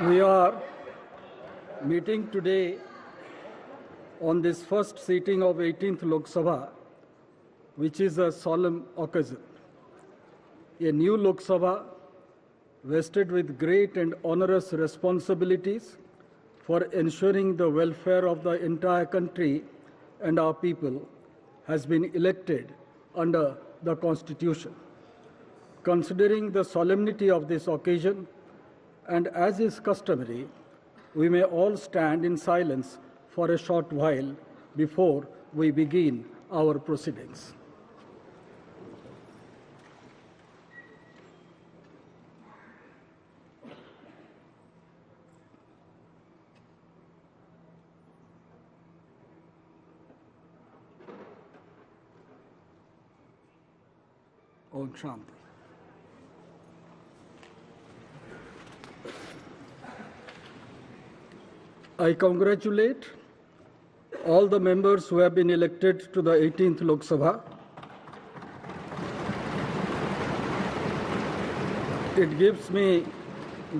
We are meeting today on this first sitting of 18th Lok Sabha, which is a solemn occasion. A new Lok Sabha vested with great and onerous responsibilities for ensuring the welfare of the entire country and our people has been elected under the Constitution. Considering the solemnity of this occasion, and as is customary, we may all stand in silence for a short while before we begin our proceedings. Om Shanti. I congratulate all the members who have been elected to the 18th Lok Sabha. It gives me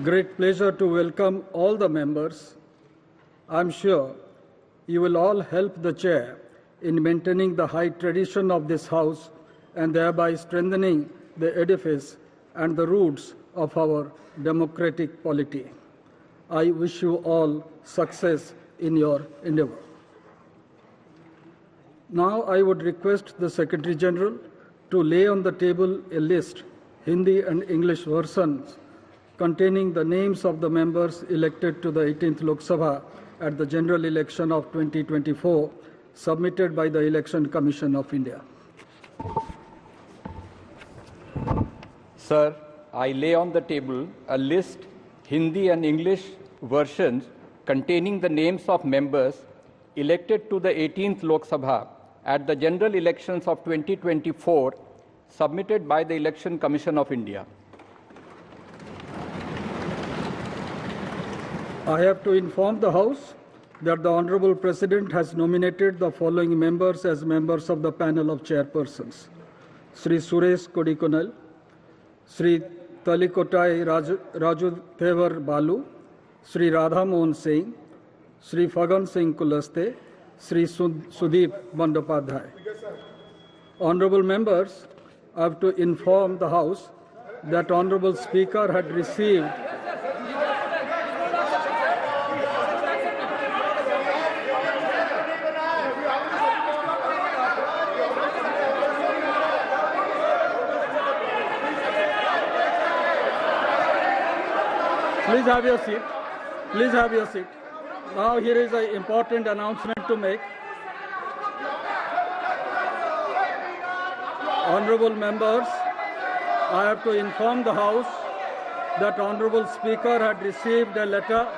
great pleasure to welcome all the members. I'm sure you will all help the chair in maintaining the high tradition of this house and thereby strengthening the edifice and the roots of our democratic polity. I wish you all success in your endeavor. Now I would request the Secretary General to lay on the table a list, Hindi and English versions, containing the names of the members elected to the 18th Lok Sabha at the general election of 2024, submitted by the Election Commission of India. Sir, I lay on the table a list, Hindi and English versions, containing the names of members elected to the 18th Lok Sabha at the general elections of 2024, submitted by the Election Commission of India. I have to inform the House that the Honorable President has nominated the following members as members of the panel of chairpersons: Sri Suresh Kodikonal, Sri Talikotai Raju Thevar Balu, Sri Radha Mohan Singh, Sri Fagan Singh Kulaste, Sri Sudeep Bandyopadhyay. Honorable members, I have to inform the House that Honorable Speaker had received Please have your seat. Please have your seat. Now here is an important announcement to make. Honorable members, I have to inform the House that Honorable Speaker had received a letter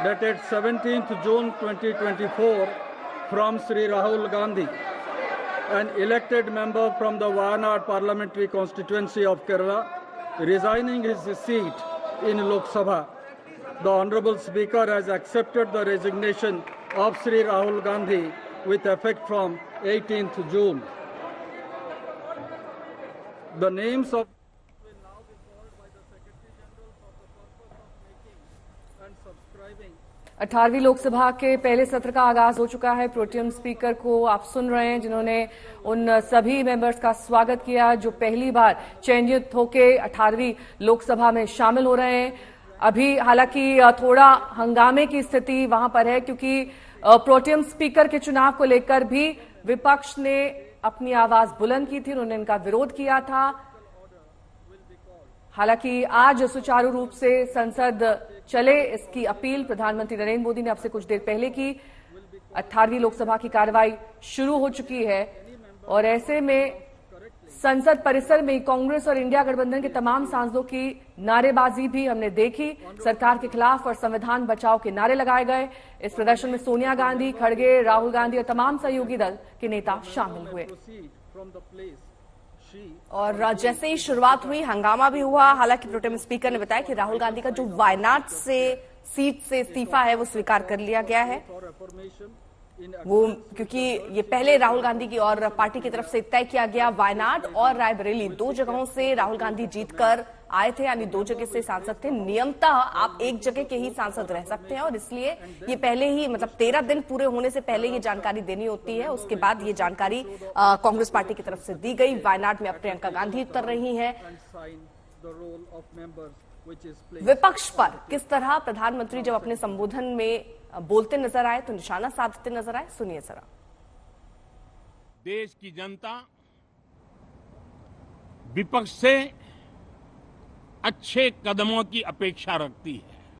dated 17th June 2024 from Sri Rahul Gandhi, an elected member from the Wayanad Parliamentary Constituency of Kerala, resigning his seat in Lok Sabha. The Honorable Speaker has accepted the resignation of Sri Rahul Gandhi with effect from 18th June. The names of will now be called by the Secretary General for the purpose of making and subscribing. 18वीं Lok Sabha के पहले सत्र का आगाज हो चुका है। Pro tem speaker को आप सुन रहे हैं, जिन्होंने उन सभी मेंबर्स का स्वागत किया जो पहली बार चयनित होकर 18वीं लोकसभा में शामिल हो रहे हैं। अभी हालांकि थोड़ा हंगामे की स्थिति वहां पर है, क्योंकि प्रोटेम स्पीकर के चुनाव को लेकर भी विपक्ष ने अपनी आवाज बुलंद की थी, उन्होंने इनका विरोध किया था। हालांकि आज सुचारू रूप से संसद चले, इसकी अपील प्रधानमंत्री नरेंद्र मोदी ने अब से कुछ देर पहले की। 18वीं लोकसभा की कार्रवाई शुरू हो चुकी है और ऐसे में संसद परिसर में कांग्रेस और इंडिया गठबंधन के तमाम सांसदों की नारेबाजी भी हमने देखी। सरकार के खिलाफ और संविधान बचाओ के नारे लगाए गए। इस प्रदर्शन में सोनिया गांधी, खड़गे, राहुल गांधी और तमाम सहयोगी दल के नेता शामिल हुए। और जैसे ही शुरुआत हुई हंगामा भी हुआ। हालांकि प्रोटेम स्पीकर ने बताया कि राहुल गांधी का जो वायनाड से सीट से इस्तीफा है वो स्वीकार कर लिया गया है। वो क्योंकि ये पहले राहुल गांधी की और पार्टी की तरफ से तय किया गया वायनाड और रायबरेली 2 जगहों से राहुल गांधी जीतकर आए थे, यानी 2 जगह से सांसद थे। नियमतः आप 1 जगह के ही सांसद रह सकते हैं और इसलिए ये पहले ही मतलब 13 दिन पूरे होने से पहले ये जानकारी देनी होती है। उसके बाद ये जानकारी कांग्रेस पार्टी की तरफ से दी गई। वायनाड में अब प्रियंका गांधी उतर रही हैं। विपक्ष पर किस तरह प्रधानमंत्री जब अपने संबोधन में बोलते नजर आए तो निशाना साधते नजर आए, सुनिए जरा। देश की जनता विपक्ष से अच्छे कदमों की अपेक्षा रखती है।